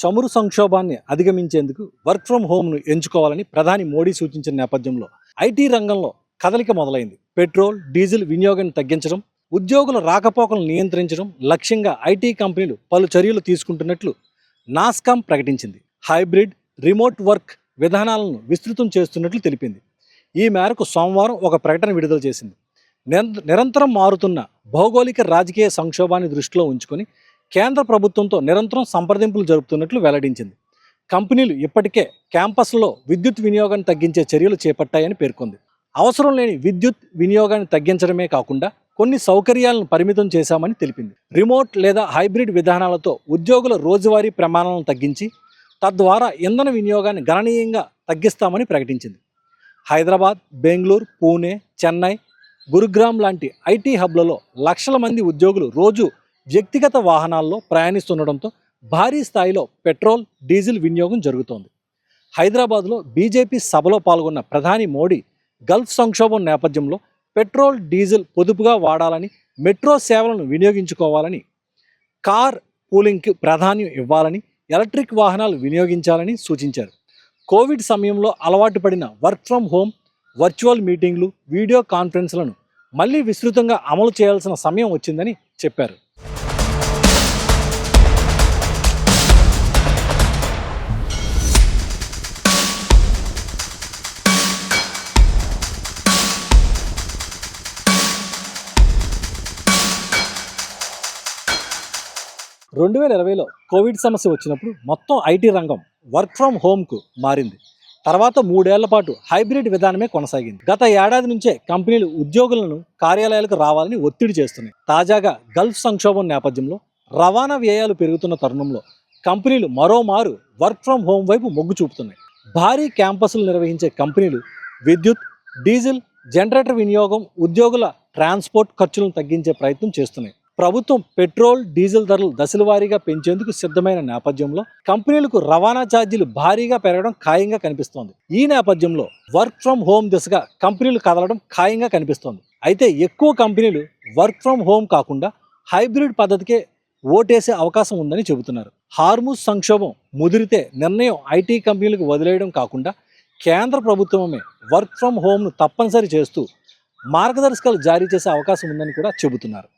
చమురు సంక్షోభాన్ని అధిగమించేందుకు work from హోమ్ను ఎంచుకోవాలని ప్రధాని మోడీ సూచించిన నేపథ్యంలో ఐటీ రంగంలో కదలిక మొదలైంది. పెట్రోల్, డీజిల్ వినియోగాన్ని తగ్గించడం, ఉద్యోగుల రాకపోకలను నియంత్రించడం లక్ష్యంగా ఐటీ కంపెనీలు పలు చర్యలు తీసుకుంటున్నట్లు నాస్కామ్ ప్రకటించింది. హైబ్రిడ్, రిమోట్ వర్క్ విధానాలను విస్తృతం చేస్తున్నట్లు తెలిపింది. ఈ మేరకు సోమవారం ఒక ప్రకటన విడుదల చేసింది. నిరంతరం మారుతున్న భౌగోళిక రాజకీయ సంక్షోభాన్ని దృష్టిలో ఉంచుకొని కేంద్ర ప్రభుత్వంతో నిరంతరం సంప్రదింపులు జరుపుతున్నట్లు వెల్లడించింది. కంపెనీలు ఇప్పటికే క్యాంపస్లలో విద్యుత్ వినియోగాన్ని తగ్గించే చర్యలు చేపట్టాయని పేర్కొంది. అవసరం లేని విద్యుత్ వినియోగాన్ని తగ్గించడమే కాకుండా కొన్ని సౌకర్యాలను పరిమితం చేశామని తెలిపింది. రిమోట్ లేదా హైబ్రిడ్ విధానాలతో ఉద్యోగుల రోజువారీ ప్రమాణాలను తగ్గించి తద్వారా ఇంధన వినియోగాన్ని గణనీయంగా తగ్గిస్తామని ప్రకటించింది. హైదరాబాద్, బెంగళూరు, పూణే, చెన్నై, గురుగ్రామ్ లాంటి ఐటీ హబ్లలో లక్షల మంది ఉద్యోగులు రోజు వ్యక్తిగత వాహనాల్లో ప్రయాణిస్తుండటంతో భారీ స్థాయిలో పెట్రోల్, డీజిల్ వినియోగం జరుగుతోంది. హైదరాబాద్లో బీజేపీ సభలో పాల్గొన్న ప్రధాని మోడీ గల్ఫ్ సంక్షోభం నేపథ్యంలో పెట్రోల్, డీజిల్ పొదుపుగా వాడాలని, మెట్రో సేవలను వినియోగించుకోవాలని, కార్ పూలింగ్కి ప్రాధాన్యం ఇవ్వాలని, ఎలక్ట్రిక్ వాహనాలు వినియోగించాలని సూచించారు. కోవిడ్ సమయంలో అలవాటు పడిన వర్క్ ఫ్రం హోమ్, వర్చువల్ మీటింగ్లు, వీడియో కాన్ఫరెన్స్లను మళ్లీ విస్తృతంగా అమలు చేయాల్సిన సమయం వచ్చిందని చెప్పారు. రెండు 2020లో కోవిడ్ సమస్య వచ్చినప్పుడు మొత్తం ఐటీ రంగం వర్క్ ఫ్రం హోమ్కు మారింది. తర్వాత 3 ఏళ్ల పాటు హైబ్రిడ్ విధానమే కొనసాగింది. గత ఏడాది నుంచే కంపెనీలు ఉద్యోగులను కార్యాలయాలకు రావాలని ఒత్తిడి చేస్తున్నాయి. తాజాగా గల్ఫ్ సంక్షోభం నేపథ్యంలో రవాణా వ్యయాలు పెరుగుతున్న తరుణంలో కంపెనీలు మరోమారు వర్క్ ఫ్రం హోమ్ వైపు మొగ్గు చూపుతున్నాయి. భారీ క్యాంపస్లు నిర్వహించే కంపెనీలు విద్యుత్, డీజిల్, జనరేటర్ వినియోగం, ఉద్యోగుల ట్రాన్స్పోర్ట్ ఖర్చులను తగ్గించే ప్రయత్నం చేస్తున్నాయి. ప్రభుత్వం పెట్రోల్, డీజిల్ ధరలు దశలవారీగా పెంచేందుకు సిద్ధమైన నేపథ్యంలో కంపెనీలకు రవాణా ఛార్జీలు భారీగా పెరగడం ఖాయంగా కనిపిస్తోంది. ఈ నేపథ్యంలో వర్క్ ఫ్రం హోమ్ దిశగా కంపెనీలు కదలడం ఖాయంగా కనిపిస్తోంది. అయితే ఎక్కువ కంపెనీలు వర్క్ ఫ్రం హోమ్ కాకుండా హైబ్రిడ్ పద్ధతికే ఓటేసే అవకాశం ఉందని చెబుతున్నారు. హార్ముజ్ సంక్షోభం ముదిరితే నిర్ణయం ఐటీ కంపెనీలకు వదిలేయడం కాకుండా కేంద్ర ప్రభుత్వమే వర్క్ ఫ్రం హోమ్ను తప్పనిసరి చేస్తూ మార్గదర్శకాలు జారీ చేసే అవకాశం ఉందని కూడా చెబుతున్నారు.